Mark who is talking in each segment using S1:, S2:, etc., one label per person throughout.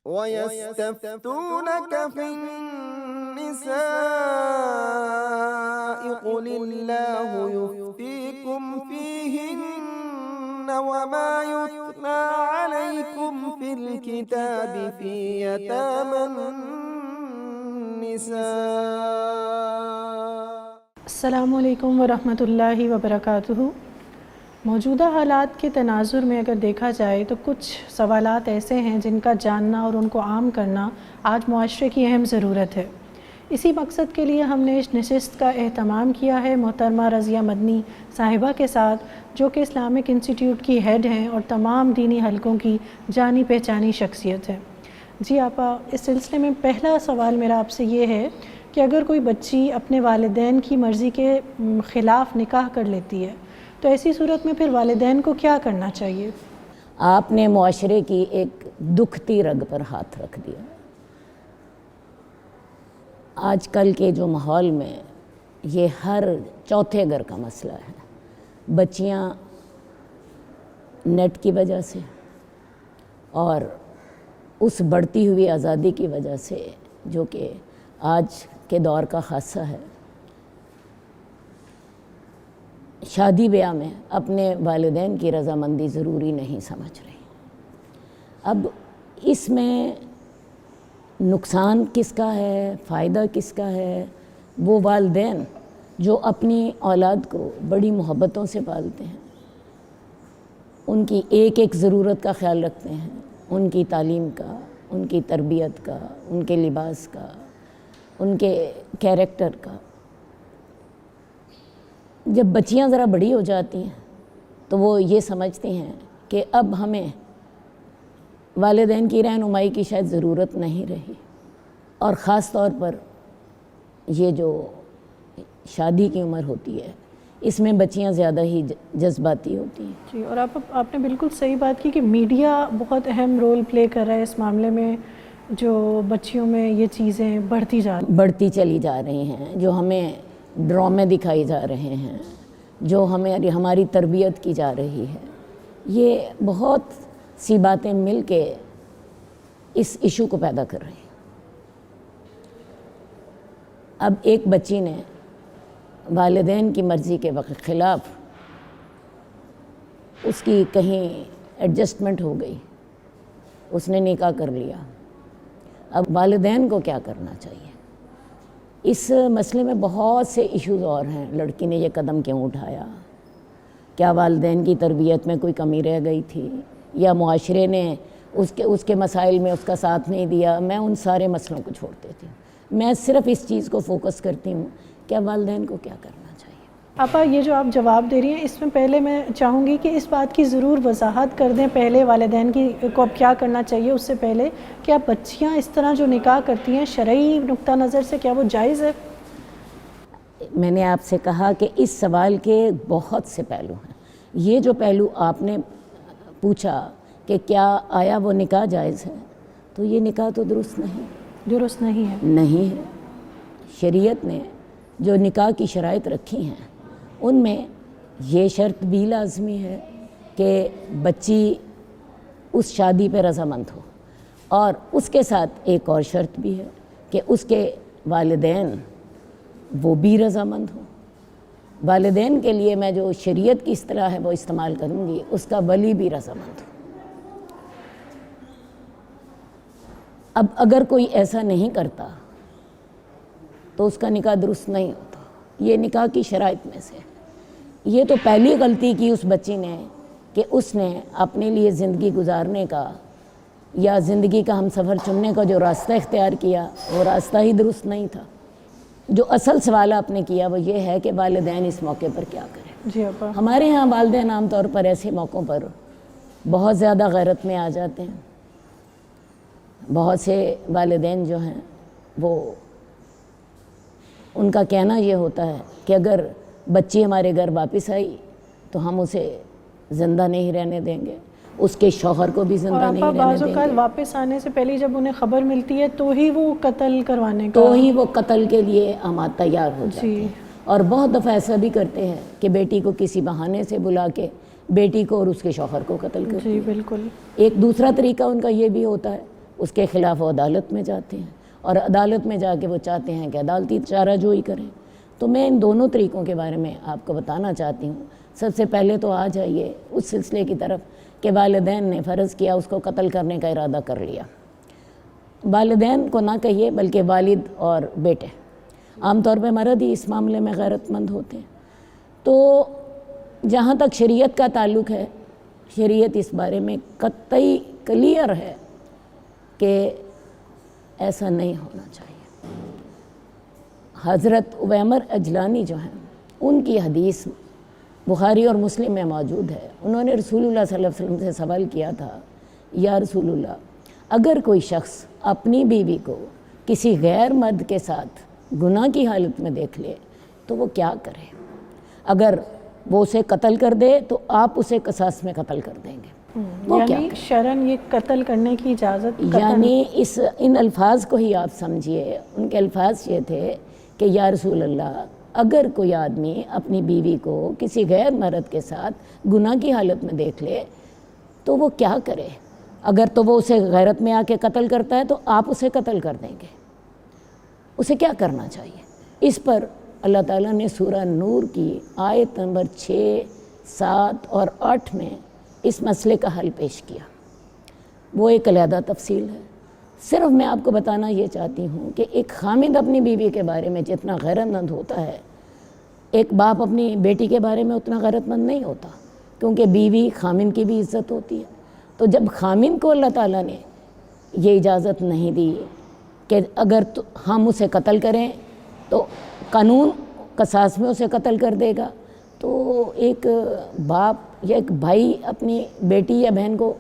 S1: وَيَسْتَفْتُونَكَ فِي النِّسَاءِ قُلِ اللَّهُ يُفْتِيكُمْ فِيهِنَّ وَمَا يُتْلَى عَلَيْكُمْ فِي الْكِتَابِ فِي يَتَامَى النِّسَاءِ۔
S2: السلام علیکم ورحمۃ اللہ وبرکاتہ۔ موجودہ حالات کے تناظر میں اگر دیکھا جائے تو کچھ سوالات ایسے ہیں جن کا جاننا اور ان کو عام کرنا آج معاشرے کی اہم ضرورت ہے۔ اسی مقصد کے لیے ہم نے اس نشست کا اہتمام کیا ہے محترمہ رضیہ مدنی صاحبہ کے ساتھ، جو کہ اسلامک انسٹیٹیوٹ کی ہیڈ ہیں اور تمام دینی حلقوں کی جانی پہچانی شخصیت ہے۔ جی آپا، اس سلسلے میں پہلا سوال میرا آپ سے یہ ہے کہ اگر کوئی بچی اپنے والدین کی مرضی کے خلاف نکاح کر لیتی ہے تو ایسی صورت میں پھر والدین کو کیا کرنا چاہیے؟
S3: آپ نے معاشرے کی ایک دکھتی رگ پر ہاتھ رکھ دیا۔ آج کل کے جو ماحول میں یہ ہر چوتھے گھر کا مسئلہ ہے۔ بچیاں نیٹ کی وجہ سے اور اس بڑھتی ہوئی آزادی کی وجہ سے، جو کہ آج کے دور کا خاصہ ہے، شادی بیاہ میں اپنے والدین کی رضامندی ضروری نہیں سمجھ رہی۔ اب اس میں نقصان کس کا ہے، فائدہ کس کا ہے؟ وہ والدین جو اپنی اولاد کو بڑی محبتوں سے پالتے ہیں، ان کی ایک ایک ضرورت کا خیال رکھتے ہیں، ان کی تعلیم کا، ان کی تربیت کا، ان کے لباس کا، ان کے کیریکٹر کا۔ جب بچیاں ذرا بڑی ہو جاتی ہیں تو وہ یہ سمجھتی ہیں کہ اب ہمیں والدین کی رہنمائی کی شاید ضرورت نہیں رہی، اور خاص طور پر یہ جو شادی کی عمر ہوتی ہے اس میں بچیاں زیادہ ہی جذباتی ہوتی ہیں۔
S2: جی، اور آپ نے بالکل صحیح بات کی کہ میڈیا بہت اہم رول پلے کر رہا ہے اس معاملے میں، جو بچیوں میں یہ چیزیں بڑھتی
S3: چلی جا رہی ہیں، جو ہمیں ڈرامے دکھائی جا رہے ہیں، جو ہماری تربیت کی جا رہی ہے، یہ بہت سی باتیں مل کے اس ایشو کو پیدا کر رہی ہیں۔ اب ایک بچی نے والدین کی مرضی کے خلاف اس کی کہیں ایڈجسٹمنٹ ہو گئی، اس نے نکاح کر لیا۔ اب والدین کو کیا کرنا چاہیے؟ اس مسئلے میں بہت سے ایشوز اور ہیں۔ لڑکی نے یہ قدم کیوں اٹھایا؟ کیا والدین کی تربیت میں کوئی کمی رہ گئی تھی، یا معاشرے نے اس کے مسائل میں اس کا ساتھ نہیں دیا؟ میں ان سارے مسئلوں کو چھوڑ دیتی ہوں، میں صرف اس چیز کو فوکس کرتی ہوں کہ والدین کو کیا کرنا چاہیے۔
S2: آپا، یہ جو آپ جواب دے رہی ہیں اس میں پہلے میں چاہوں گی کہ اس بات کی ضرور وضاحت کر دیں پہلے والدین کو اب کیا کرنا چاہیے، اس سے پہلے کیا بچیاں اس طرح جو نکاح کرتی ہیں شرعی نقطہ نظر سے کیا وہ جائز ہے؟
S3: میں نے آپ سے کہا کہ اس سوال کے بہت سے پہلو ہیں۔ یہ جو پہلو آپ نے پوچھا کہ کیا آیا وہ نکاح جائز ہے، تو یہ نکاح تو درست نہیں ہے۔ شریعت نے جو نکاح کی شرائط رکھی ہیں ان میں یہ شرط بھی لازمی ہے کہ بچی اس شادی پہ رضامند ہو، اور اس کے ساتھ ایک اور شرط بھی ہے کہ اس کے والدین وہ بھی رضامند ہوں۔ والدین کے لیے میں جو شریعت کی اصطلاح ہے وہ استعمال کروں گی، اس کا ولی بھی رضامند ہو۔ اب اگر کوئی ایسا نہیں کرتا تو اس کا نکاح درست نہیں ہوتا۔ یہ نکاح کی شرائط میں سے یہ تو پہلی غلطی کی اس بچی نے کہ اس نے اپنے لیے زندگی گزارنے کا یا زندگی کا ہم سفر چننے کا جو راستہ اختیار کیا وہ راستہ ہی درست نہیں تھا۔ جو اصل سوال آپ نے کیا وہ یہ ہے کہ والدین اس موقع پر کیا کریں۔
S2: جی آپا،
S3: ہمارے ہاں والدین عام طور پر ایسے موقعوں پر بہت زیادہ غیرت میں آ جاتے ہیں۔ بہت سے والدین جو ہیں وہ ان کا کہنا یہ ہوتا ہے کہ اگر بچی ہمارے گھر واپس آئی تو ہم اسے زندہ نہیں رہنے دیں گے، اس کے شوہر کو بھی زندہ نہیں رہنے
S2: بعض
S3: دیں
S2: اوقات
S3: گے،
S2: واپس آنے سے پہلے جب انہیں خبر ملتی ہے تو ہی وہ قتل کروانے کا
S3: تو ہی وہ قتل کے لیے تیار ہو جاتے ہیں۔ اور بہت دفعہ ایسا بھی کرتے ہیں کہ بیٹی کو کسی بہانے سے بلا کے بیٹی کو اور اس کے شوہر کو قتل کرتی ہے۔
S2: جی بالکل۔
S3: ایک دوسرا طریقہ ان کا یہ بھی ہوتا ہے، اس کے خلاف وہ عدالت میں جاتے ہیں اور عدالت میں جا کے وہ چاہتے ہیں کہ عدالتی چارہ جوئی کریں۔ تو میں ان دونوں طریقوں کے بارے میں آپ کو بتانا چاہتی ہوں۔ سب سے پہلے تو آ جائیے اس سلسلے کی طرف کہ والدین نے فرض کیا اس کو قتل کرنے کا ارادہ کر لیا۔ والدین کو نہ کہیے بلکہ والد اور بیٹے، عام طور پہ مرد ہی اس معاملے میں غیرت مند ہوتے ہیں۔ تو جہاں تک شریعت کا تعلق ہے، شریعت اس بارے میں قطعی کلیئر ہے کہ ایسا نہیں ہونا چاہیے۔ حضرت عویمر اجلانی جو ہیں، ان کی حدیث بخاری اور مسلم میں موجود ہے۔ انہوں نے رسول اللہ صلی اللہ علیہ وسلم سے سوال کیا تھا، یا رسول اللہ، اگر کوئی شخص اپنی بیوی کو کسی غیر مرد کے ساتھ گناہ کی حالت میں دیکھ لے تو وہ کیا کرے؟ اگر وہ اسے قتل کر دے تو آپ اسے قصاص میں قتل کر دیں گے، وہ کیا
S2: یعنی
S3: کرے؟
S2: شرعاً یہ قتل کرنے کی اجازت
S3: یعنی ان الفاظ کو ہی آپ سمجھیے۔ ان کے الفاظ یہ تھے کہ یا رسول اللہ، اگر کوئی آدمی اپنی بیوی کو کسی غیر مرد کے ساتھ گناہ کی حالت میں دیکھ لے تو وہ کیا کرے؟ اگر تو وہ اسے غیرت میں آ کے قتل کرتا ہے تو آپ اسے قتل کر دیں گے، اسے کیا کرنا چاہیے؟ اس پر اللہ تعالیٰ نے سورہ نور کی آیت نمبر 6، 7 اور 8 میں اس مسئلے کا حل پیش کیا۔ وہ ایک علیحدہ تفصیل ہے۔ صرف میں آپ کو بتانا یہ چاہتی ہوں کہ ایک خامد اپنی بیوی کے بارے میں جتنا غیرت مند ہوتا ہے، ایک باپ اپنی بیٹی کے بارے میں اتنا غیرت مند نہیں ہوتا، کیونکہ بیوی خامن کی بھی عزت ہوتی ہے۔ تو جب خامن کو اللہ تعالیٰ نے یہ اجازت نہیں دی کہ اگر ہم اسے قتل کریں تو قانون قصاص میں اسے قتل کر دے گا، تو ایک باپ یا ایک بھائی اپنی بیٹی یا بہن کو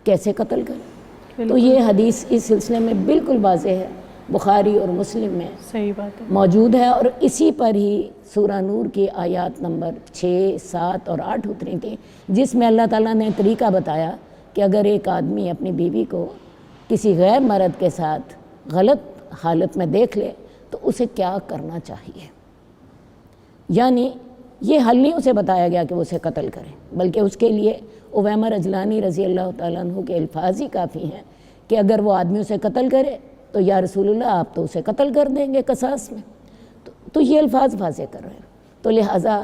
S3: کیسے قتل کرے؟ تو یہ حدیث اس سلسلے میں بالکل واضح ہے، بخاری اور مسلم میں
S2: صحیح بات ہے۔
S3: موجود ہے، اور اسی پر ہی سورہ نور کی آیات نمبر 6، 7 اور 8 اتری تھیں، جس میں اللہ تعالیٰ نے طریقہ بتایا کہ اگر ایک آدمی اپنی بیوی کو کسی غیر مرد کے ساتھ غلط حالت میں دیکھ لے تو اسے کیا کرنا چاہیے۔ یعنی یہ حل نہیں اسے بتایا گیا کہ وہ اسے قتل کرے، بلکہ اس کے لیے عویمر اجلانی رضی اللہ تعالیٰ عنہ کے الفاظ ہی کافی ہیں کہ اگر وہ آدمی اسے قتل کرے تو یا رسول اللہ آپ تو اسے قتل کر دیں گے قصاص میں۔ تو یہ الفاظ واضح کر رہے ہیں۔ تو لہٰذا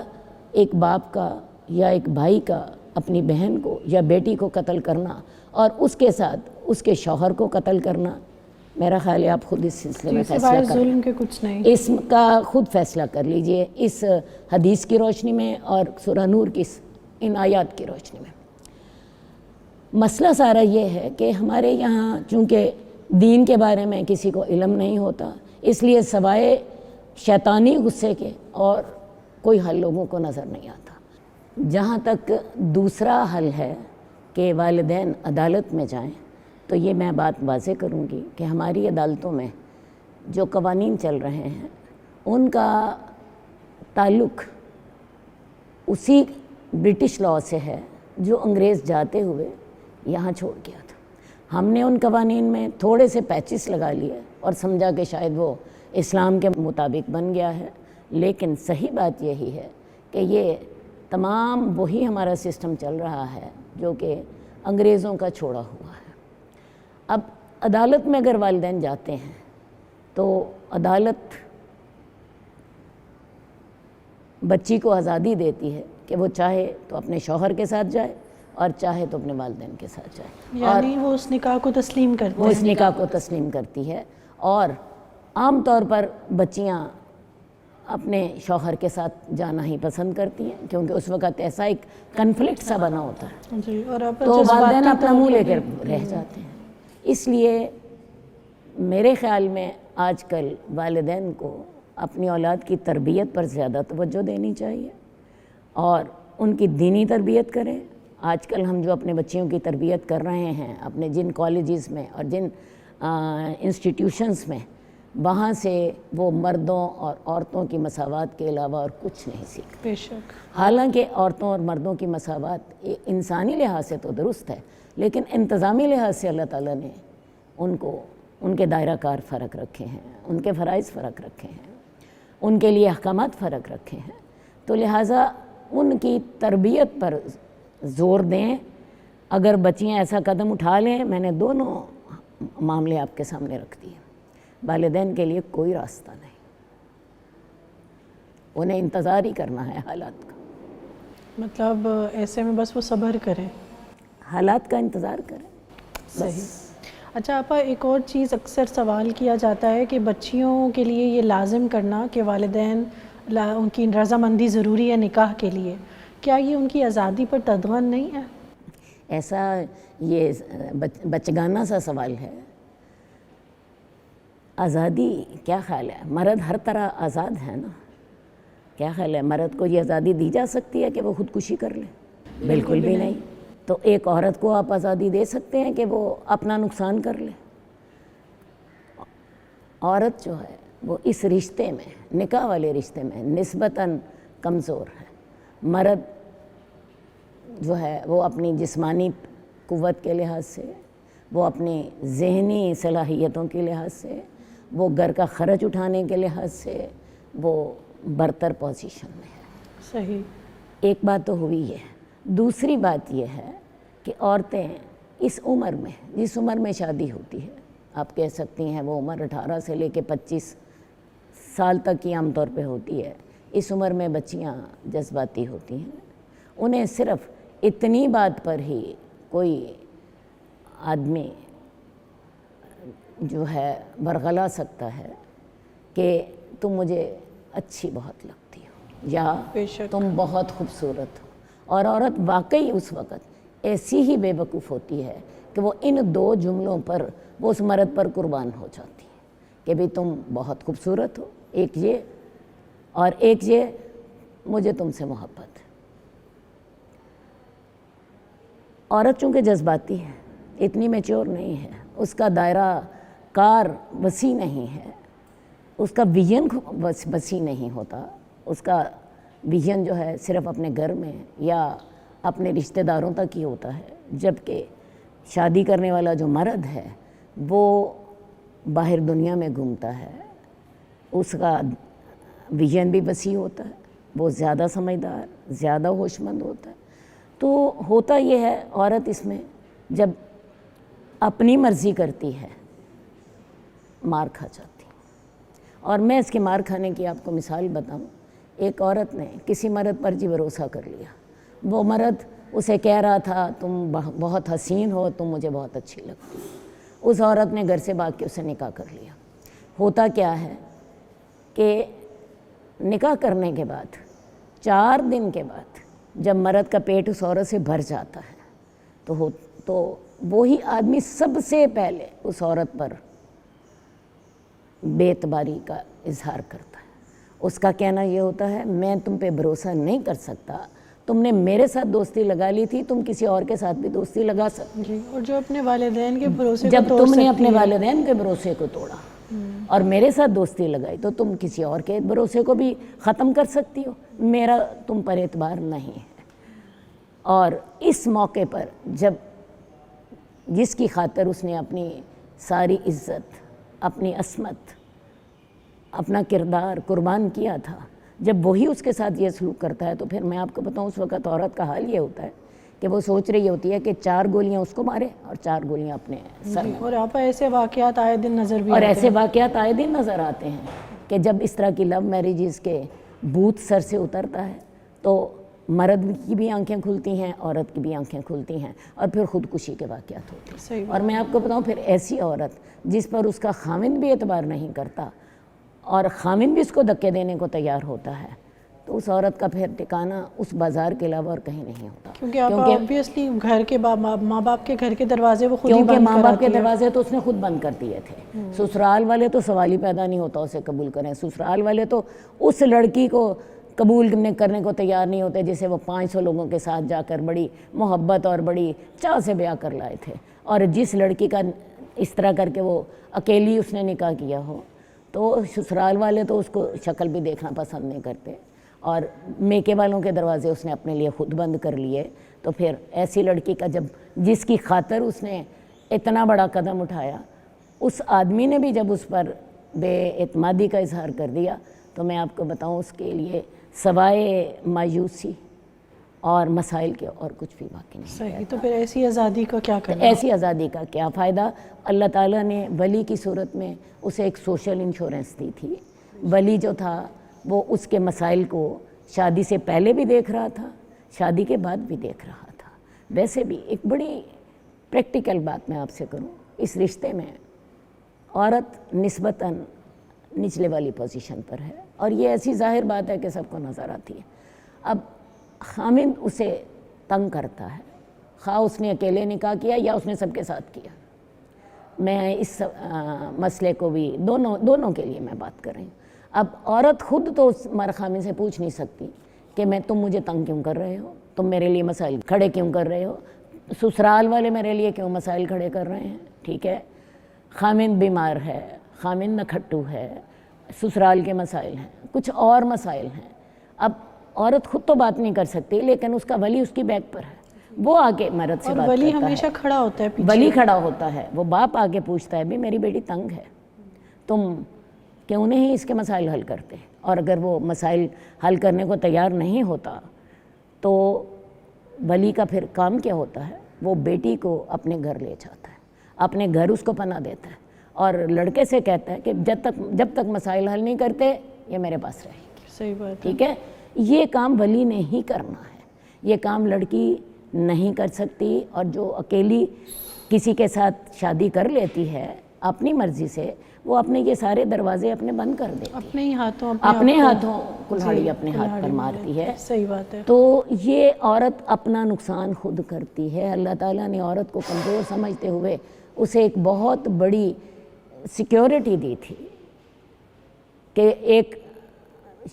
S3: ایک باپ کا یا ایک بھائی کا اپنی بہن کو یا بیٹی کو قتل کرنا اور اس کے ساتھ اس کے شوہر کو قتل کرنا، میرا خیال ہے آپ خود اس سلسلے میں فیصلہ کر
S2: ظلم کے کچھ نہیں،
S3: اس کا خود فیصلہ کر لیجئے اس حدیث کی روشنی میں اور سورہ نور کی ان آیات کی روشنی میں۔ مسئلہ سارا یہ ہے کہ ہمارے یہاں چونکہ دین کے بارے میں کسی کو علم نہیں ہوتا، اس لیے سوائے شیطانی غصے کے اور کوئی حل لوگوں کو نظر نہیں آتا۔ جہاں تک دوسرا حل ہے کہ والدین عدالت میں جائیں، تو یہ میں بات واضح کروں گی کہ ہماری عدالتوں میں جو قوانین چل رہے ہیں ان کا تعلق اسی برٹش لاء سے ہے جو انگریز جاتے ہوئے یہاں چھوڑ گیا تھا۔ ہم نے ان قوانین میں تھوڑے سے پیچز لگا لیے اور سمجھا کہ شاید وہ اسلام کے مطابق بن گیا ہے، لیکن صحیح بات یہی ہے کہ یہ تمام وہی ہمارا سسٹم چل رہا ہے جو کہ انگریزوں کا چھوڑا ہوا ہے۔ اب عدالت میں اگر والدین جاتے ہیں تو عدالت بچی کو آزادی دیتی ہے کہ وہ چاہے تو اپنے شوہر کے ساتھ جائے اور چاہے تو اپنے والدین کے ساتھ جائے،
S2: یعنی وہ اس نکاح کو تسلیم کرتے
S3: وہ اس نکاح کو تسلیم کرتی ہے۔ اور عام طور پر بچیاں اپنے شوہر کے ساتھ جانا ہی پسند کرتی ہیں، کیونکہ اس وقت ایسا ایک کنفلکٹ سا بنا ہوتا ہے،
S2: جی، اور اب
S3: تو والدین اپنا منہ لے کر رہ جاتے ہیں۔ اس لیے میرے خیال میں آج کل والدین کو اپنی اولاد کی تربیت پر زیادہ توجہ دینی چاہیے اور ان کی دینی تربیت کریں۔ آج کل ہم جو اپنے بچیوں کی تربیت کر رہے ہیں اپنے جن کالجز میں اور جن انسٹیٹیوشنز میں، وہاں سے وہ مردوں اور عورتوں کی مساوات کے علاوہ اور کچھ نہیں سیکھتے۔
S2: بے شک،
S3: حالانکہ عورتوں اور مردوں کی مساوات انسانی لحاظ سے تو درست ہے، لیکن انتظامی لحاظ سے اللہ تعالیٰ نے ان کو ان کے دائرہ کار فرق رکھے ہیں، ان کے فرائض فرق رکھے ہیں، ان کے لیے احکامات فرق رکھے ہیں۔ تو لہٰذا ان کی تربیت پر زور دیں۔ اگر بچیاں ایسا قدم اٹھا لیں، میں نے دونوں معاملے آپ کے سامنے رکھتی ہے۔ والدین کے لیے کوئی راستہ نہیں، انہیں انتظار ہی کرنا ہے حالات کا،
S2: مطلب ایسے میں بس وہ صبر کریں،
S3: حالات کا انتظار کریں۔
S2: صحیح۔ اچھا آپا، ایک اور چیز اکثر سوال کیا جاتا ہے کہ بچیوں کے لیے یہ لازم کرنا کہ والدین ان کی رضامندی ضروری ہے نکاح کے لیے، کیا یہ ان کی آزادی پر تدغن نہیں ہے؟
S3: ایسا یہ بچگانہ سا سوال ہے۔ آزادی کیا خیال ہے؟ مرد ہر طرح آزاد ہے نا، کیا خیال ہے مرد کو یہ آزادی دی جا سکتی ہے کہ وہ خودکشی کر لے؟ بالکل بھی نہیں۔ تو ایک عورت کو آپ آزادی دے سکتے ہیں کہ وہ اپنا نقصان کر لے؟ عورت جو ہے وہ اس رشتے میں، نکاح والے رشتے میں نسبتاً کمزور ہے۔ مرد جو ہے وہ اپنی جسمانی قوت کے لحاظ سے، وہ اپنی ذہنی صلاحیتوں کے لحاظ سے، وہ گھر کا خرچ اٹھانے کے لحاظ سے وہ برتر پوزیشن میں ہے۔
S2: صحیح۔
S3: ایک بات تو ہوئی ہے۔ دوسری بات یہ ہے کہ عورتیں اس عمر میں، جس عمر میں شادی ہوتی ہے، آپ کہہ سکتی ہیں وہ عمر 18 سے لے کے 25 سال تک کی عام طور پہ ہوتی ہے، اس عمر میں بچیاں جذباتی ہوتی ہیں، انہیں صرف اتنی بات پر ہی کوئی آدمی جو ہے برغلا سکتا ہے کہ تم مجھے اچھی بہت لگتی ہو یا
S2: بے شک۔
S3: تم بہت خوبصورت ہو، اور عورت واقعی اس وقت ایسی ہی بے وقوف ہوتی ہے کہ وہ ان دو جملوں پر وہ اس مرد پر قربان ہو جاتی ہے کہ بھی تم بہت خوبصورت ہو، ایک یہ، اور ایک یہ مجھے تم سے محبت ہے۔ عورت چونکہ جذباتی ہے، اتنی میچور نہیں ہے، اس کا دائرہ کار وسیع نہیں ہے، اس کا ویژن وسیع نہیں ہوتا، اس کا ویژن جو ہے صرف اپنے گھر میں یا اپنے رشتہ داروں تک ہی ہوتا ہے، جبکہ شادی کرنے والا جو مرد ہے وہ باہر دنیا میں گھومتا ہے، اس کا ویژن بھی وسیع ہوتا ہے، وہ زیادہ سمجھدار، زیادہ ہوش مند ہوتا ہے۔ تو ہوتا یہ ہے عورت اس میں جب اپنی مرضی کرتی ہے مار کھا جاتی ہے۔ اور میں اس کے مار کھانے کی آپ کو مثال بتاؤں، ایک عورت نے کسی مرد پر جی بھروسہ کر لیا، وہ مرد اسے کہہ رہا تھا تم بہت حسین ہو، تم مجھے بہت اچھی لگتی ہو، اس عورت نے گھر سے بھاگ کے اسے نکاح کر لیا۔ ہوتا کیا ہے کہ نکاح کرنے کے بعد 4 دن کے بعد جب مرد کا پیٹ اس عورت سے بھر جاتا ہے تو وہی آدمی سب سے پہلے اس عورت پر بے اعتباری کا اظہار کرتا ہے۔ اس کا کہنا یہ ہوتا ہے میں تم پہ بھروسہ نہیں کر سکتا، تم نے میرے ساتھ دوستی لگا لی تھی، تم کسی اور کے ساتھ بھی دوستی لگا سکتے
S2: جی، اور جو اپنے والدین کے بھروسے
S3: جب تم نے اپنے والدین کے بھروسے کو توڑا اور میرے ساتھ دوستی لگائی تو تم کسی اور کے بھروسے کو بھی ختم کر سکتی ہو، میرا تم پر اعتبار نہیں ہے۔ اور اس موقع پر جب جس کی خاطر اس نے اپنی ساری عزت، اپنی عصمت، اپنا کردار قربان کیا تھا، جب وہی اس کے ساتھ یہ سلوک کرتا ہے تو پھر میں آپ کو بتاؤں اس وقت عورت کا حال یہ ہوتا ہے کہ وہ سوچ رہی ہوتی ہے کہ 4 گولیاں اس کو مارے اور 4 گولیاں اپنے سر میں۔
S2: اور آپ ایسے واقعات آئے دن نظر بھی
S3: اور
S2: آتے ہیں۔
S3: ایسے واقعات آئے دن نظر آتے ہیں کہ جب اس طرح کی لو میریجز کے بھوت سر سے اترتا ہے تو مرد کی بھی آنکھیں کھلتی ہیں، عورت کی بھی آنکھیں کھلتی ہیں، اور پھر خودکشی کے واقعات ہوتے ہیں۔
S2: صحیح
S3: اور میں آپ کو بتاؤں پھر ایسی عورت جس پر اس کا خاوند بھی اعتبار نہیں کرتا اور خاوند بھی اس کو دھکے دینے کو تیار ہوتا ہے، تو اس عورت کا پھر ٹھکانہ اس بازار کے علاوہ اور کہیں نہیں ہوتا۔
S2: کیونکہ آپ obviously گھر کے ماں باپ کے گھر کے دروازے وہ خود ہی
S3: کیونکہ
S2: بند
S3: ماں باپ کے
S2: کراتی ہے۔
S3: دروازے تو اس نے خود بند کر دیے تھے، سسرال والے تو سوال ہی پیدا نہیں ہوتا اسے قبول کریں، سسرال والے تو اس لڑکی کو قبول کرنے کو تیار نہیں ہوتے جسے وہ 500 لوگوں کے ساتھ جا کر بڑی محبت اور بڑی چاہ سے بیاہ کر لائے تھے، اور جس لڑکی کا اس طرح کر کے وہ اکیلی اس نے نکاح کیا ہو تو سسرال والے تو اس کو شکل بھی دیکھنا پسند نہیں کرتے، اور میکے والوں کے دروازے اس نے اپنے لیے خود بند کر لیے۔ تو پھر ایسی لڑکی کا جس کی خاطر اس نے اتنا بڑا قدم اٹھایا، اس آدمی نے بھی جب اس پر بے اعتمادی کا اظہار کر دیا تو میں آپ کو بتاؤں اس کے لیے سوائے مایوسی اور مسائل کے اور کچھ بھی باقی نہیں۔
S2: صحیح، تو پھر ایسی آزادی کا کیا کرنا؟
S3: ایسی آزادی کا کیا فائدہ؟ اللہ تعالیٰ نے ولی کی صورت میں اسے ایک سوشل انشورنس دی تھی۔ ولی جو تھا وہ اس کے مسائل کو شادی سے پہلے بھی دیکھ رہا تھا، شادی کے بعد بھی دیکھ رہا تھا۔ ویسے بھی ایک بڑی پریکٹیکل بات میں آپ سے کروں، اس رشتے میں عورت نسبتاً نچلے والی پوزیشن پر ہے، اور یہ ایسی ظاہر بات ہے کہ سب کو نظر آتی ہے۔ اب خامند اسے تنگ کرتا ہے، خواہ اس نے اکیلے نکاح کیا یا اس نے سب کے ساتھ کیا۔ میں اس مسئلے کو بھی دونوں کے لیے میں بات کر رہی ہوں۔ اب عورت خود تو اس خامند سے پوچھ نہیں سکتی کہ تم مجھے تنگ کیوں کر رہے ہو، تم میرے لیے مسائل کھڑے کیوں کر رہے ہو، سسرال والے میرے لیے کیوں مسائل کھڑے کر رہے ہیں، ٹھیک ہے، خامند بیمار ہے، خامند نکھٹو ہے، سسرال کے مسائل ہیں، کچھ اور مسائل ہیں۔ اب عورت خود تو بات نہیں کر سکتی، لیکن اس کا ولی اس کی بیک پر ہے، وہ آگے مرد سے بات کرتا ہے۔
S2: ولی ہمیشہ کھڑا ہوتا ہے پیچھے،
S3: ولی کھڑا ہوتا ہے، وہ باپ آگے پوچھتا ہے بھی میری بیٹی تنگ ہے، تم کیوں نہیں اس کے مسائل حل کرتے؟ اور اگر وہ مسائل حل کرنے کو تیار نہیں ہوتا تو ولی کا پھر کام کیا ہوتا ہے؟ وہ بیٹی کو اپنے گھر لے جاتا ہے، اپنے گھر اس کو پناہ دیتا ہے، اور لڑکے سے کہتا ہے کہ جب تک مسائل حل نہیں کرتے یہ میرے پاس رہے گی۔
S2: صحیح بات ہے،
S3: ٹھیک ہے، یہ کام ولی نے ہی کرنا ہے، یہ کام لڑکی نہیں کر سکتی۔ اور جو اکیلی کسی کے ساتھ شادی کر لیتی ہے اپنی مرضی سے، وہ اپنے یہ سارے دروازے اپنے بند کر دیتی ہے،
S2: اپنے ہی ہاتھوں
S3: کلہاڑی اپنے ہاتھ پر مارتی ہے۔
S2: صحیح بات ہے۔
S3: تو یہ عورت اپنا نقصان خود کرتی ہے۔ اللہ تعالیٰ نے عورت کو کمزور سمجھتے ہوئے اسے ایک بہت بڑی سیکیورٹی دی تھی کہ ایک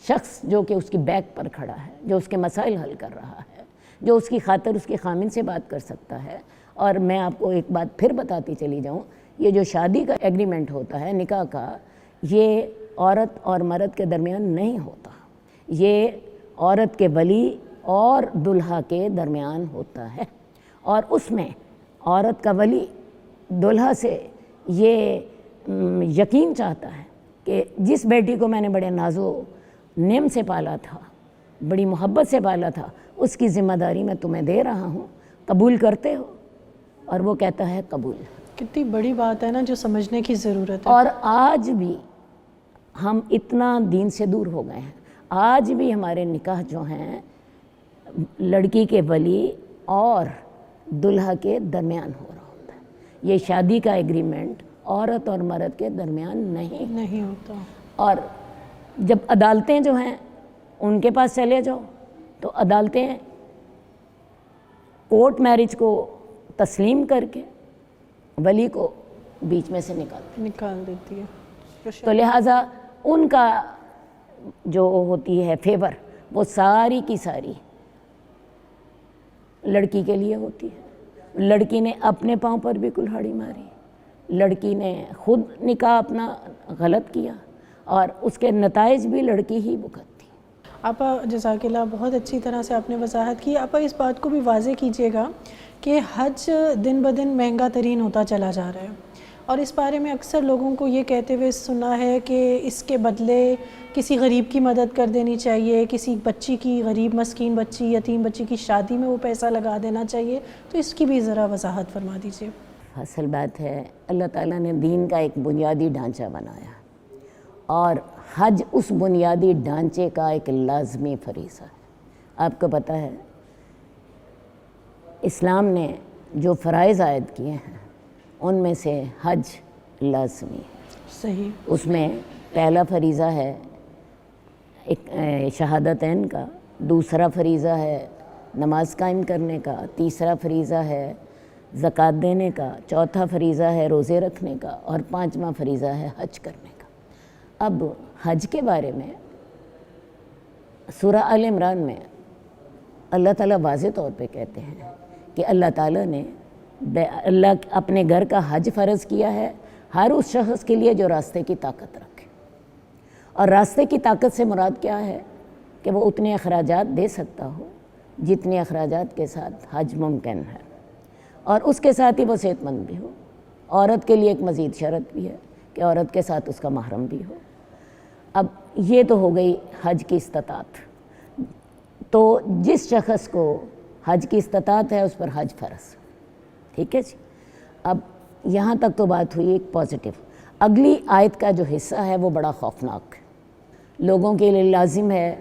S3: شخص جو کہ اس کی بیک پر کھڑا ہے، جو اس کے مسائل حل کر رہا ہے، جو اس کی خاطر اس کے خامند سے بات کر سکتا ہے۔ اور میں آپ کو ایک بات پھر بتاتی چلی جاؤں، یہ جو شادی کا ایگریمنٹ ہوتا ہے نکاح کا، یہ عورت اور مرد کے درمیان نہیں ہوتا، یہ عورت کے ولی اور دلہا کے درمیان ہوتا ہے۔ اور اس میں عورت کا ولی دلہا سے یہ یقین چاہتا ہے کہ جس بیٹی کو میں نے بڑے ناز و نعم سے پالا تھا، بڑی محبت سے پالا تھا، اس کی ذمہ داری میں تمہیں دے رہا ہوں، قبول کرتے ہو؟ اور وہ کہتا ہے قبول۔
S2: کتنی بڑی بات ہے نا، جو سمجھنے کی ضرورت ہے۔
S3: اور آج بھی ہم اتنا دین سے دور ہو گئے ہیں، آج بھی ہمارے نکاح جو ہیں لڑکی کے ولی اور دلہا کے درمیان ہو رہا ہوتا ہے۔ یہ شادی کا ایگریمنٹ عورت اور مرد کے درمیان نہیں
S2: ہوتا۔
S3: اور جب عدالتیں جو ہیں ان کے پاس چلے جاؤ تو عدالتیں کورٹ میرج کو تسلیم کر کے ولی کو بیچ میں سے
S2: نکال دیتی ہے۔
S3: تو لہٰذا ان کا جو ہوتی ہے فیور، وہ ساری کی ساری لڑکی کے لیے ہوتی ہے۔ لڑکی نے اپنے پاؤں پر بھی کلہاڑی ماری، لڑکی نے خود نکاح اپنا غلط کیا، اور اس کے نتائج بھی لڑکی ہی بھگتتی۔
S2: آپا جزاک اللہ، بہت اچھی طرح سے آپ نے وضاحت کی۔ آپا اس بات کو بھی واضح کیجیے گا کہ حج دن بدن مہنگا ترین ہوتا چلا جا رہا ہے، اور اس بارے میں اکثر لوگوں کو یہ کہتے ہوئے سنا ہے کہ اس کے بدلے کسی غریب کی مدد کر دینی چاہیے، کسی بچی کی، غریب مسکین بچی، یتیم بچی کی شادی میں وہ پیسہ لگا دینا چاہیے، تو اس کی بھی ذرا وضاحت فرما دیجیے۔
S3: اصل بات ہے، اللہ تعالیٰ نے دین کا ایک بنیادی ڈھانچہ بنایا، اور حج اس بنیادی ڈھانچے کا ایک لازمی فریضہ ہے۔ آپ کو پتہ ہے اسلام نے جو فرائض عائد کیے ہیں ان میں سے حج لازمی ہے۔
S2: صحیح۔
S3: اس میں پہلا فریضہ ہے ایک شہادتین کا، دوسرا فریضہ ہے نماز قائم کرنے کا، تیسرا فریضہ ہے زکوٰۃ دینے کا، چوتھا فریضہ ہے روزے رکھنے کا، اور پانچواں فریضہ ہے حج کرنے کا۔ اب حج کے بارے میں سورہ آل عمران میں اللہ تعالیٰ واضح طور پہ کہتے ہیں کہ اللہ تعالیٰ نے اللہ اپنے گھر کا حج فرض کیا ہے ہر اس شخص کے لیے جو راستے کی طاقت رکھے۔ اور راستے کی طاقت سے مراد کیا ہے؟ کہ وہ اتنے اخراجات دے سکتا ہو جتنے اخراجات کے ساتھ حج ممکن ہے، اور اس کے ساتھ ہی وہ صحت مند بھی ہو۔ عورت کے لیے ایک مزید شرط بھی ہے کہ عورت کے ساتھ اس کا محرم بھی ہو۔ اب یہ تو ہو گئی حج کی استطاعت۔ تو جس شخص کو حج کی استطاعت ہے اس پر حج فرض، ٹھیک ہے جی۔ اب یہاں تک تو بات ہوئی ایک پازیٹیو۔ اگلی آیت کا جو حصہ ہے وہ بڑا خوفناک ہے۔ لوگوں کے لیے لازم ہے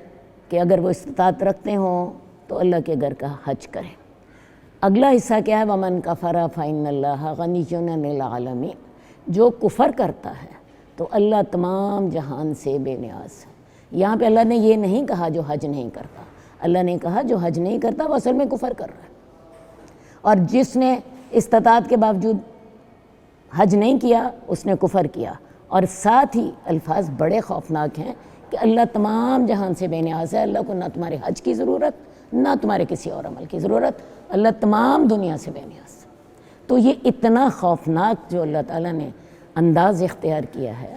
S3: کہ اگر وہ استطاعت رکھتے ہوں تو اللہ کے گھر کا حج کریں۔ اگلا حصہ کیا ہے؟ وَمَنْ كَفَرَ فَإِنَّ اللَّهَ غَنِيٌّ عَنِ الْعَالَمِينَ۔ جو کفر کرتا ہے تو اللہ تمام جہان سے بے نیاز ہے۔ یہاں پہ اللہ نے یہ نہیں کہا جو حج نہیں کرتا، اللہ نے کہا جو حج نہیں کرتا وہ اصل میں کفر کر رہا ہے، اور جس نے استطاعت کے باوجود حج نہیں کیا اس نے کفر کیا۔ اور ساتھ ہی الفاظ بڑے خوفناک ہیں کہ اللہ تمام جہان سے بے نیاز ہے، اللہ کو نہ تمہارے حج کی ضرورت نہ تمہارے کسی اور عمل کی ضرورت، اللہ تمام دنیا سے بے نیاز ہے۔ تو یہ اتنا خوفناک جو اللہ تعالیٰ نے انداز اختیار کیا ہے،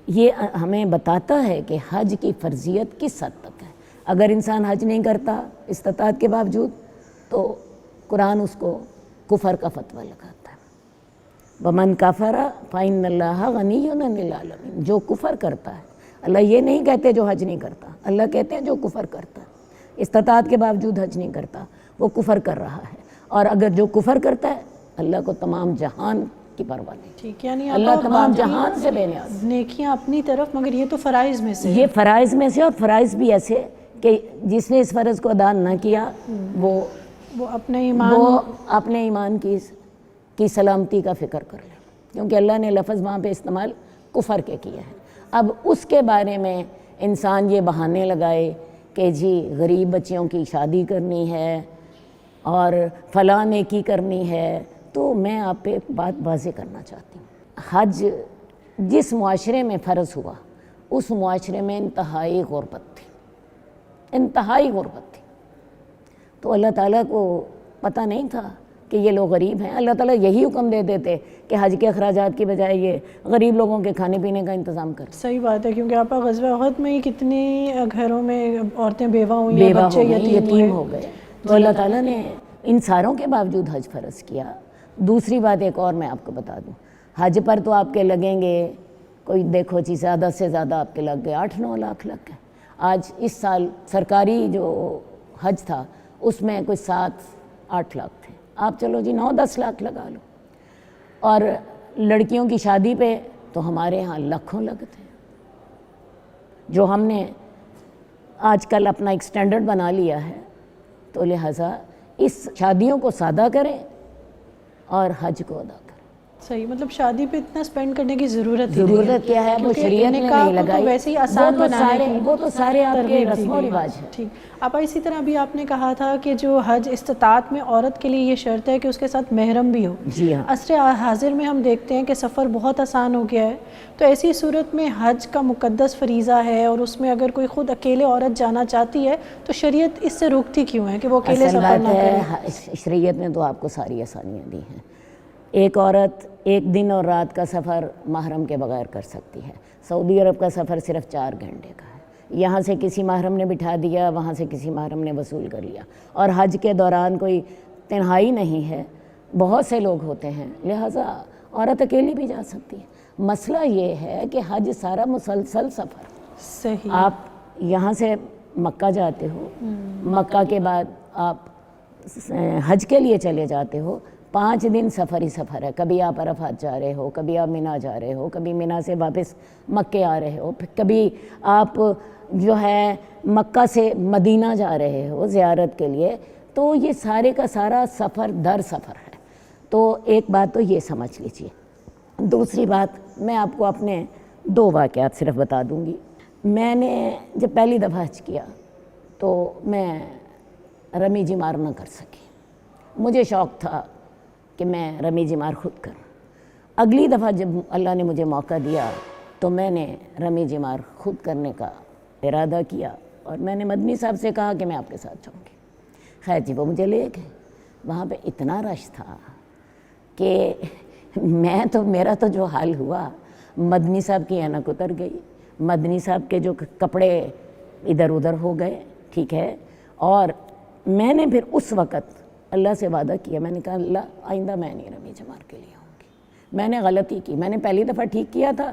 S3: یہ ہمیں بتاتا ہے کہ حج کی فرضیت کس حد تک ہے۔ اگر انسان حج نہیں کرتا استطاعت کے باوجود تو قرآن اس کو کفر کا فتویٰ لگاتا ہے۔ وَمَنْ كَفَرَ فَإِنَّ اللَّهَ غَنِيٌّ عَنِ الْعَالَمِينَ۔ جو کفر کرتا ہے، اللہ یہ نہیں کہتے جو حج نہیں کرتا، اللہ کہتے ہیں جو کفر کرتا ہے، استطاعت کے باوجود حج نہیں کرتا وہ کفر کر رہا ہے، اور اگر جو کفر کرتا ہے اللہ کو تمام جہان کی پرواہ نہیں،
S2: ٹھیک، یعنی
S3: اللہ تمام جہان سے بے نیاز۔
S2: نیکیاں اپنی طرف، مگر یہ تو فرائض میں سے،
S3: یہ فرائض میں سے، اور فرائض بھی ایسے کہ جس نے اس فرض کو ادا نہ کیا وہ اپنے ایمان کی سلامتی کا فکر کر لے، کیونکہ اللہ نے لفظ وہاں پہ استعمال کفر کے کیا ہے۔ اب اس کے بارے میں انسان یہ بہانے لگائے کہ جی غریب بچیوں کی شادی کرنی ہے اور فلاں نیکی کرنی ہے، تو میں آپ پہ ایک بات واضح کرنا چاہتی ہوں۔ حج جس معاشرے میں فرض ہوا اس معاشرے میں انتہائی غربت تھی، انتہائی غربت تھی، تو اللہ تعالیٰ کو پتہ نہیں تھا کہ یہ لوگ غریب ہیں۔ اللہ تعالیٰ یہی حکم دے دیتے کہ حج کے اخراجات کی بجائے یہ غریب لوگوں کے کھانے پینے کا انتظام کریں۔
S2: صحیح بات ہے، کیونکہ آپ غزوہ احد میں ہی کتنی گھروں میں عورتیں بیوہ ہوئی، بچے یتیم ہو
S3: گئے، تو اللہ تعالیٰ نے ان ساروں کے باوجود حج فرض کیا۔ دوسری بات ایک اور میں آپ کو بتا دوں، حج پر تو آپ کے لگیں گے کوئی دیکھو جی زیادہ سے زیادہ آپ کے لگ گئے 8-9 لاکھ لگ گئے۔ آج اس سال سرکاری جو حج تھا اس میں کوئی 7-8 لاکھ تھے، آپ چلو جی 9-10 لاکھ لگا لو، اور لڑکیوں کی شادی پہ تو ہمارے ہاں لاکھوں لگتے ہیں۔ جو ہم نے آج کل اپنا ایک سٹینڈرڈ بنا لیا ہے، تو لہٰذا اس شادیوں کو سادہ کریں اور حج کو ادا کریں۔
S2: صحیح، مطلب شادی پہ اتنا سپینڈ کرنے کی ضرورت
S3: کیا ہے؟ وہ شریعت نے نہیں لگائی،
S2: ویسے ہی آسان بنانے کی،
S3: وہ تو سارے آپ کے رسم و رواج ہیں۔
S2: ٹھیک، آپ اسی طرح ابھی آپ نے کہا تھا کہ جو حج استطاعت میں عورت کے لیے یہ شرط ہے کہ اس کے ساتھ محرم بھی ہو۔
S3: جی ہاں،
S2: عصر حاضر میں ہم دیکھتے ہیں کہ سفر بہت آسان ہو گیا ہے، تو ایسی صورت میں حج کا مقدس فریضہ ہے، اور اس میں اگر کوئی خود اکیلے عورت جانا چاہتی ہے تو شریعت اس سے روکتی کیوں ہے کہ وہ اکیلے سفر نہ کرے؟
S3: شریعت نے تو آپ کو ساری آسانیاں دی ہیں۔ ایک عورت 1 دن اور رات کا سفر محرم کے بغیر کر سکتی ہے۔ سعودی عرب کا سفر صرف 4 گھنٹے کا ہے، یہاں سے کسی محرم نے بٹھا دیا، وہاں سے کسی محرم نے وصول کر لیا، اور حج کے دوران کوئی تنہائی نہیں ہے، بہت سے لوگ ہوتے ہیں، لہٰذا عورت اکیلی بھی جا سکتی ہے۔ مسئلہ یہ ہے کہ حج سارا مسلسل سفر،
S2: صحیح،
S3: آپ یہاں سے مکہ جاتے ہو، مکہ کے بعد آپ حج کے لیے چلے جاتے ہو، 5 دن سفر ہی سفر ہے۔ کبھی آپ عرفات جا رہے ہو، کبھی آپ مینا جا رہے ہو، کبھی مینا سے واپس مکے آ رہے ہو، کبھی آپ جو ہے مکہ سے مدینہ جا رہے ہو زیارت کے لیے، تو یہ سارے کا سارا سفر در سفر ہے۔ تو ایک بات تو یہ سمجھ لیجیے۔ دوسری بات میں آپ کو اپنے 2 واقعات صرف بتا دوں گی۔ میں نے جب پہلی دفعہ حج کیا تو میں رمی جمار نہ کر سکی، مجھے شوق تھا کہ میں رمی جمار خود کروں۔ اگلی دفعہ جب اللہ نے مجھے موقع دیا تو میں نے رمی جمار خود کرنے کا ارادہ کیا، اور میں نے مدنی صاحب سے کہا کہ میں آپ کے ساتھ جاؤں گی۔ خیر جی وہ مجھے لے گئے، وہاں پہ اتنا رش تھا کہ میرا تو جو حال ہوا، مدنی صاحب کی اینک اتر گئی، مدنی صاحب کے جو کپڑے ادھر ادھر ہو گئے، ٹھیک ہے، اور میں نے پھر اس وقت اللہ سے وعدہ کیا، میں نے کہا اللہ آئندہ میں نہیں رمی جمار کے لیے آؤں گی۔ میں نے غلطی کی، میں نے پہلی دفعہ ٹھیک کیا تھا،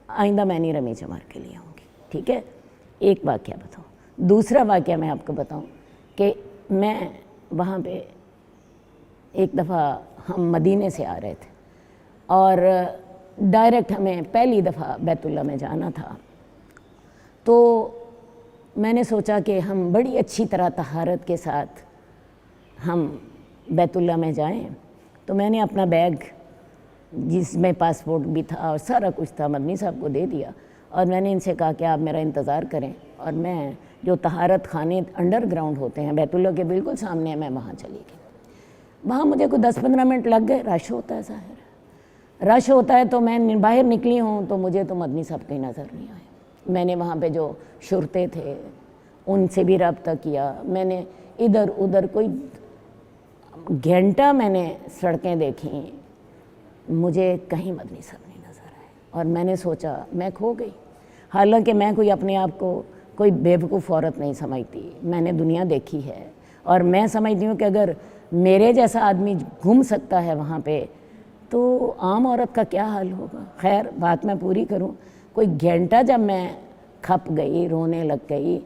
S3: آئندہ میں نہیں رمی جمار کے لیے آؤں گی، ٹھیک ہے۔ ایک واقعہ بتاؤں۔ دوسرا واقعہ میں آپ کو بتاؤں کہ میں وہاں پہ ایک دفعہ ہم مدینے سے آ رہے تھے اور ڈائریکٹ ہمیں پہلی دفعہ بیت اللہ میں جانا تھا، تو میں نے سوچا کہ ہم بڑی اچھی طرح طہارت کے ساتھ ہم بیت اللہ میں جائیں، تو میں نے اپنا بیگ جس میں پاسپورٹ بھی تھا اور سارا کچھ تھا مدنی صاحب کو دے دیا، اور میں نے ان سے کہا کہ آپ میرا انتظار کریں اور میں جو طہارت خانے انڈر گراؤنڈ ہوتے ہیں بیت اللہ کے بالکل سامنے، میں وہاں چلی گئی۔ وہاں مجھے کوئی 10-15 منٹ لگ گئے، رش ہوتا ہے ظاہر، رش ہوتا ہے، تو میں باہر نکلی ہوں تو مجھے تو مدنی صاحب کہیں نظر نہیں آئے۔ میں نے وہاں پہ جو شرطے تھے ان سے بھی رابطہ کیا، میں نے ادھر ادھر کوئی گھنٹہ میں نے سڑکیں دیکھیں، مجھے کہیں مدنی صاحب نہیں نظر آئے، اور میں نے سوچا میں کھو گئی۔ حالانکہ میں کوئی اپنے آپ کو کوئی بیوقوف عورت نہیں سمجھتی، میں نے دنیا دیکھی ہے، اور میں سمجھتی ہوں کہ اگر میرے جیسا آدمی گھوم سکتا ہے وہاں پہ تو عام عورت کا کیا حال ہوگا۔ خیر بات میں پوری کروں، کوئی گھنٹہ جب میں کھپ گئی، رونے لگ گئی،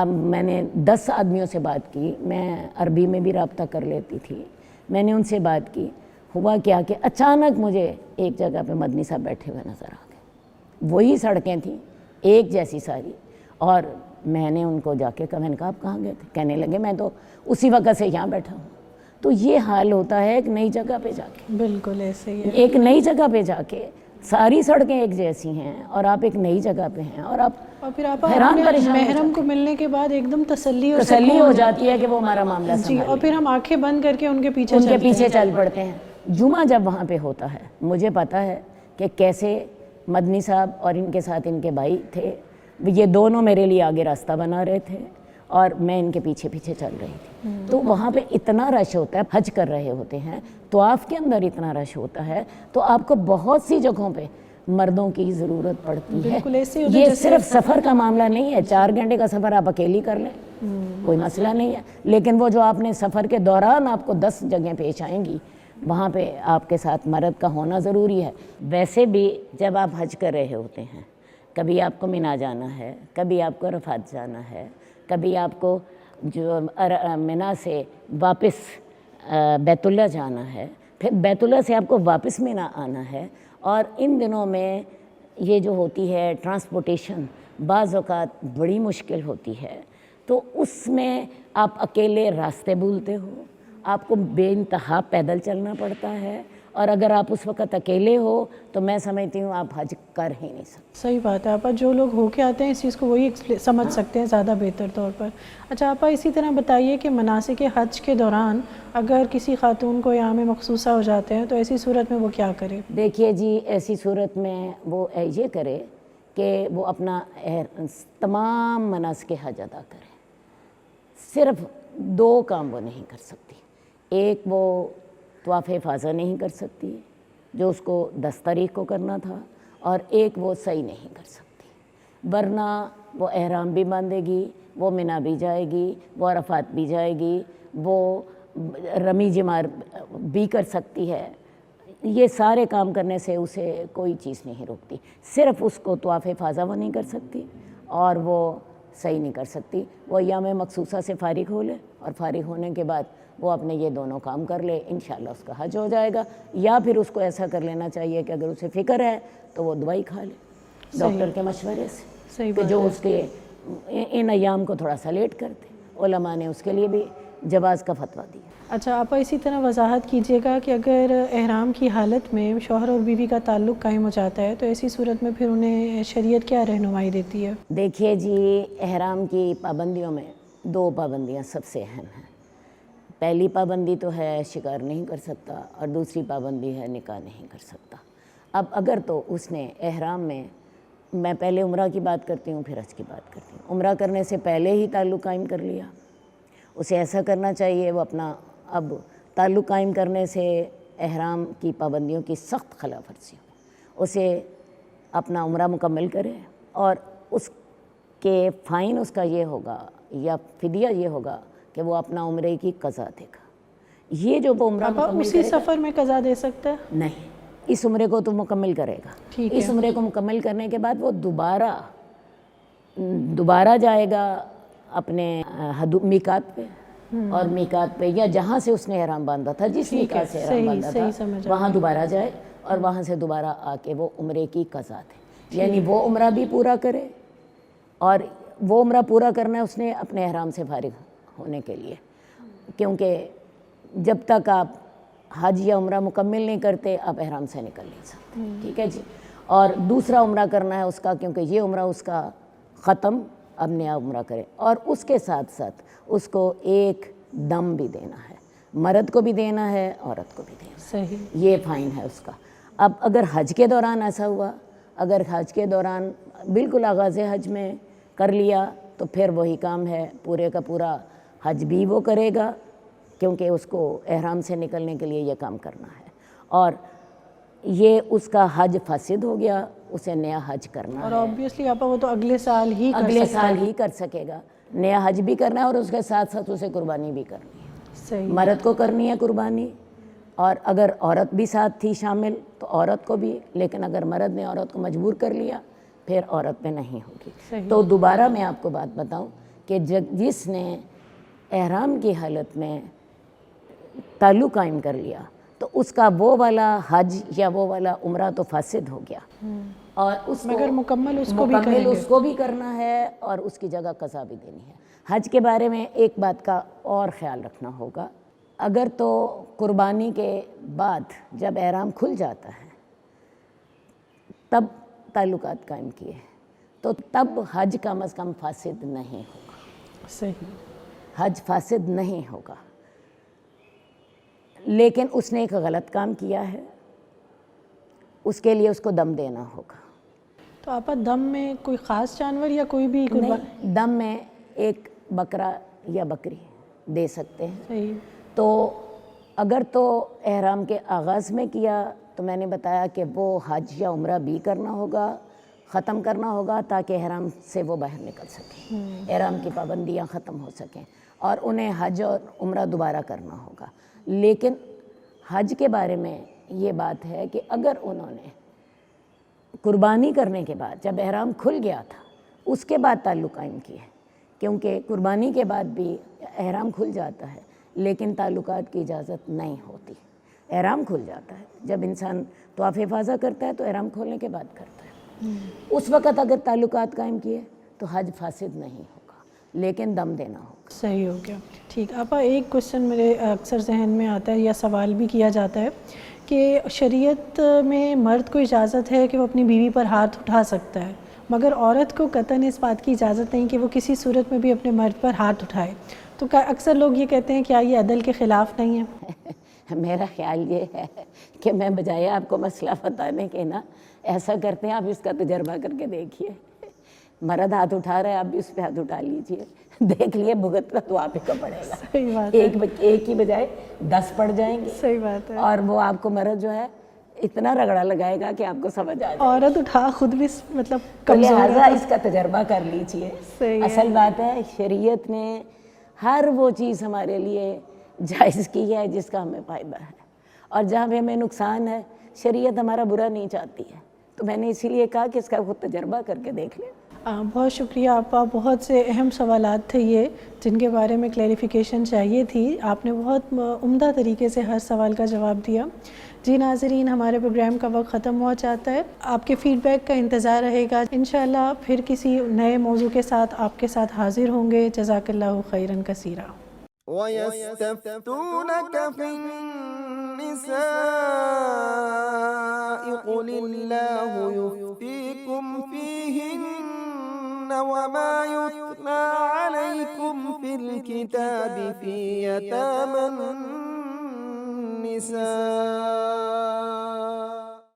S3: میں نے 10 آدمیوں سے بات کی، میں عربی میں بھی رابطہ کر لیتی تھی، میں نے ان سے بات کی، ہوا کیا کہ اچانک مجھے ایک جگہ پہ مدنی صاحب بیٹھے ہوئے نظر آ گئے، وہی سڑکیں تھیں ایک جیسی ساری، اور میں نے ان کو جا کے کہا، میں نے کہا آپ کہاں گئے تھے؟ کہنے لگے میں تو اسی وقت سے یہاں بیٹھا ہوں۔ تو یہ حال ہوتا ہے ایک نئی جگہ پہ جا کے،
S2: بالکل ایسے ہی ہے،
S3: ایک نئی جگہ پہ جا کے ساری سڑکیں ایک جیسی ہیں اور آپ ایک نئی جگہ پہ ہیں، اور
S2: پھر آپ
S3: حیران پریشان
S2: محرم کو ملنے کے بعد ایک دم تسلی
S3: ہو جاتی ہے کہ وہ ہمارا معاملہ
S2: جی، اور پھر ہم آنکھیں بند کر کے ان کے
S3: پیچھے چل پڑتے ہیں۔ جمعہ جب وہاں پہ ہوتا ہے، مجھے پتہ ہے کہ کیسے مدنی صاحب اور ان کے ساتھ ان کے بھائی تھے، یہ دونوں میرے لیے آگے راستہ بنا رہے تھے اور میں ان کے پیچھے پیچھے چل رہی تھی۔ تو وہاں پہ اتنا رش ہوتا ہے، حج کر رہے ہوتے ہیں، طواف کے اندر اتنا رش ہوتا ہے، تو آپ کو بہت سی جگہوں پہ مردوں کی ضرورت پڑتی ہے۔ یہ صرف سفر کا معاملہ نہیں ہے، 4 گھنٹے کا سفر آپ اکیلی کر لیں کوئی مسئلہ نہیں ہے، لیکن وہ جو آپ نے سفر کے دوران آپ کو 10 جگہیں پیش آئیں گی، وہاں پہ آپ کے ساتھ مرد کا ہونا ضروری ہے۔ ویسے بھی جب آپ حج کر رہے ہوتے ہیں، کبھی آپ کو مینا جانا ہے، کبھی آپ کو عرفات جانا ہے، کبھی آپ کو جو مینا سے واپس بیت اللہ جانا ہے، پھر بیت اللہ سے آپ کو واپس مینا آنا ہے، اور ان دنوں میں یہ جو ہوتی ہے ٹرانسپورٹیشن بعض اوقات بڑی مشکل ہوتی ہے، تو اس میں آپ اکیلے راستے بھولتے ہو، آپ کو بے انتہا پیدل چلنا پڑتا ہے، اور اگر آپ اس وقت اکیلے ہو تو میں سمجھتی ہوں آپ حج کر ہی نہیں سکتے۔
S2: صحیح بات ہے آپا، جو لوگ ہو کے آتے ہیں اس چیز کو وہی سمجھ سکتے ہیں زیادہ بہتر طور پر۔ اچھا آپا، اسی طرح بتائیے کہ مناسک حج کے دوران اگر کسی خاتون کو ایام مخصوصہ ہو جاتے ہیں تو ایسی صورت میں وہ کیا کرے؟
S3: دیکھیے جی، ایسی صورت میں وہ یہ کرے کہ وہ اپنا تمام مناسک حج ادا کرے، صرف 2 کام وہ نہیں کر سکتی۔ ایک وہ طواف افاضہ نہیں کر سکتی جو اس کو 10 تاریخ کو کرنا تھا، اور ایک وہ سعی نہیں کر سکتی، ورنہ وہ احرام بھی باندھے گی، وہ مینا بھی جائے گی، وہ عرفات بھی جائے گی، وہ رمی جمار بھی کر سکتی ہے۔ یہ سارے کام کرنے سے اسے کوئی چیز نہیں روکتی، صرف اس کو طواف افاضہ وہ نہیں کر سکتی اور وہ صحیح نہیں کر سکتی۔ وہ ایام مخصوصہ سے فارغ ہو لے، اور فارغ ہونے کے بعد وہ اپنے یہ دونوں کام کر لے، انشاءاللہ اس کا حج ہو جائے گا۔ یا پھر اس کو ایسا کر لینا چاہیے کہ اگر اسے فکر ہے تو وہ دوائی کھا لے ڈاکٹر کے مشورے سے، کہ جو اس کے ان ایام کو تھوڑا سا لیٹ کرتے۔ علماء نے اس کے لیے بھی جواز کا فتویٰ دیا۔
S2: اچھا آپا، اسی طرح وضاحت کیجیے گا کہ اگر احرام کی حالت میں شوہر اور بیوی کا تعلق قائم ہو جاتا ہے تو ایسی صورت میں پھر انہیں شریعت کیا رہنمائی دیتی ہے؟
S3: دیکھیے جی، احرام کی پابندیوں میں 2 پابندیاں سب سے اہم ہیں۔ پہلی پابندی تو ہے شکار نہیں کر سکتا، اور دوسری پابندی ہے نکاح نہیں کر سکتا۔ اب اگر تو اس نے احرام میں پہلے عمرہ کی بات کرتی ہوں پھر حج کی بات کرتی ہوں، عمرہ کرنے سے پہلے ہی تعلق قائم کر لیا، اسے ایسا کرنا چاہیے وہ اپنا اب تعلق قائم کرنے سے احرام کی پابندیوں کی سخت خلاف ورزی ہو، اسے اپنا عمرہ مکمل کرے، اور اس کے فائن اس کا یہ ہوگا یا فدیہ یہ ہوگا کہ وہ اپنا عمرے کی قضا دے گا۔ یہ جو وہ عمرہ مکمل
S2: اسی سفر میں قضا دے سکتا ہے؟
S3: نہیں، اس عمرے کو تو مکمل کرے گا، اس عمرے کو مکمل کرنے کے بعد وہ دوبارہ جائے گا اپنے میقات پہ، اور میقات پہ یا جہاں سے اس نے احرام باندھا تھا، جس میقات سے احرام باندھا تھا وہاں دوبارہ جائے اور وہاں سے دوبارہ آ کے وہ عمرے کی قضا دے، یعنی وہ عمرہ بھی پورا کرے، اور وہ عمرہ پورا کرنا ہے اس نے اپنے احرام سے فارغ ہونے کے لیے، کیونکہ جب تک آپ حج یا عمرہ مکمل نہیں کرتے آپ احرام سے نکل نہیں سکتے، ٹھیک ہے جی۔ اور دوسرا عمرہ کرنا ہے اس کا، کیونکہ یہ عمرہ اس کا ختم، اب نیا عمرہ کرے، اور اس کے ساتھ ساتھ اس کو ایک دم بھی دینا ہے، مرد کو بھی دینا ہے، عورت کو بھی دینا ہے،
S2: صحیح،
S3: یہ فائن ہے اس کا۔ اب اگر حج کے دوران ایسا ہوا، اگر حج کے دوران بالکل آغاز حج میں کر لیا تو پھر وہی کام ہے، پورے کا پورا حج بھی وہ کرے گا، کیونکہ اس کو احرام سے نکلنے کے لیے یہ کام کرنا ہے، اور یہ اس کا حج فاسد ہو گیا، اسے نیا حج کرنا
S2: اور
S3: ہے،
S2: آبویسلی آپا وہ تو اگلے سال ہی
S3: اگلے سال ہی کر سکے گا، نیا حج بھی کرنا ہے، اور اس کے ساتھ ساتھ اسے قربانی بھی کرنی ہے،
S2: صحیح،
S3: مرد کو کرنی ہے قربانی، اور اگر عورت بھی ساتھ تھی شامل تو عورت کو بھی، لیکن اگر مرد نے عورت کو مجبور کر لیا پھر عورت پہ نہیں ہوگی۔ تو دوبارہ میں آپ کو بات بتاؤں کہ جس نے احرام کی حالت میں تعلق قائم کر لیا تو اس کا وہ والا حج یا وہ والا عمرہ تو فاسد ہو گیا، اور اس
S2: مگر مکمل اس کو بھی
S3: مکمل اس کو بھی کرنا ہے، اور اس کی جگہ قضا بھی دینی ہے۔ حج کے بارے میں ایک بات کا اور خیال رکھنا ہوگا، اگر تو قربانی کے بعد جب احرام کھل جاتا ہے تب تعلقات قائم کیے تو تب حج کم از کم فاسد نہیں ہوگا،
S2: صحیح،
S3: حج فاسد نہیں ہوگا، لیکن اس نے ایک غلط کام کیا ہے، اس کے لیے اس کو دم دینا ہوگا۔
S2: تو آپا دم میں کوئی خاص جانور یا کوئی بھی
S3: نہیں، دم میں ایک بکرا یا بکری دے سکتے ہیں۔
S2: صحیح،
S3: تو اگر تو احرام کے آغاز میں کیا تو میں نے بتایا کہ وہ حج یا عمرہ بھی کرنا ہوگا، ختم کرنا ہوگا تاکہ احرام سے وہ باہر نکل سکیں، احرام کی پابندیاں ختم ہو سکیں، اور انہیں حج اور عمرہ دوبارہ کرنا ہوگا۔ لیکن حج کے بارے میں یہ بات ہے کہ اگر انہوں نے قربانی کرنے کے بعد جب احرام کھل گیا تھا اس کے بعد تعلق قائم کیے، کیونکہ قربانی کے بعد بھی احرام کھل جاتا ہے لیکن تعلقات کی اجازت نہیں ہوتی، احرام کھل جاتا ہے، جب انسان طواف افاضہ کرتا ہے تو احرام کھولنے کے بعد کرتا ہے، اس وقت اگر تعلقات قائم کیے تو حج فاسد نہیں ہوگا لیکن دم دینا ہوگا۔
S2: صحیح ہو گیا، ٹھیک۔ آپا ایک کوشچن میرے اکثر ذہن میں آتا ہے یا سوال بھی کیا جاتا ہے کہ شریعت میں مرد کو اجازت ہے کہ وہ اپنی بیوی پر ہاتھ اٹھا سکتا ہے، مگر عورت کو قطعاً اس بات کی اجازت نہیں کہ وہ کسی صورت میں بھی اپنے مرد پر ہاتھ اٹھائے، تو اکثر لوگ یہ کہتے ہیں کیا یہ عدل کے خلاف نہیں ہے؟
S3: میرا خیال یہ ہے کہ میں بجائے آپ کو مسئلہ بتانے کے نا ایسا کرتے ہیں، آپ اس کا تجربہ کر کے دیکھیے، مرد ہاتھ اٹھا رہا ہے آپ بھی اس پہ ہاتھ اٹھا لیجئے، دیکھ لیے بھگت کا تو آپ ہی کو پڑے گا،
S2: صحیح بات ہے،
S3: ایک کی بجائے 10 پڑ جائیں گے،
S2: صحیح بات ہے،
S3: اور وہ آپ کو مرد جو ہے اتنا رگڑا لگائے گا کہ آپ کو سمجھ آ جائے،
S2: عورت اٹھا خود بھی مطلب
S3: تو
S2: کمزور
S3: لہٰذا
S2: ہے،
S3: اس کا تجربہ کر لیجئے۔
S2: صحیح ہے،
S3: اصل بات ہے شریعت نے ہر وہ چیز ہمارے لیے جائز کی ہے جس کا ہمیں فائدہ ہے، اور جہاں بھی ہمیں نقصان ہے شریعت ہمارا برا نہیں چاہتی ہے، تو میں نے اسی لیے کہا کہ اس کا خود تجربہ کر کے دیکھ لیں۔
S2: بہت شکریہ آپا، بہت سے اہم سوالات تھے یہ جن کے بارے میں کلیریفیکیشن چاہیے تھی، آپ نے بہت عمدہ طریقے سے ہر سوال کا جواب دیا۔ جی ناظرین، ہمارے پروگرام کا وقت ختم ہو جاتا ہے، آپ کے فیڈ بیک کا انتظار رہے گا، انشاءاللہ پھر کسی نئے موضوع کے ساتھ آپ کے ساتھ حاضر ہوں گے۔ جزاک اللہ خیراً کثیرا۔
S1: وَيَسْتَفْتُونَكَ فِي النِّسَاءِ قُلِ اللَّهُ يُفْتِيكُمْ فِيهِنَّ وَمَا يُتْلَى عَلَيْكُمْ فِي الْكِتَابِ فِي يَتَامَى النِّسَاءِ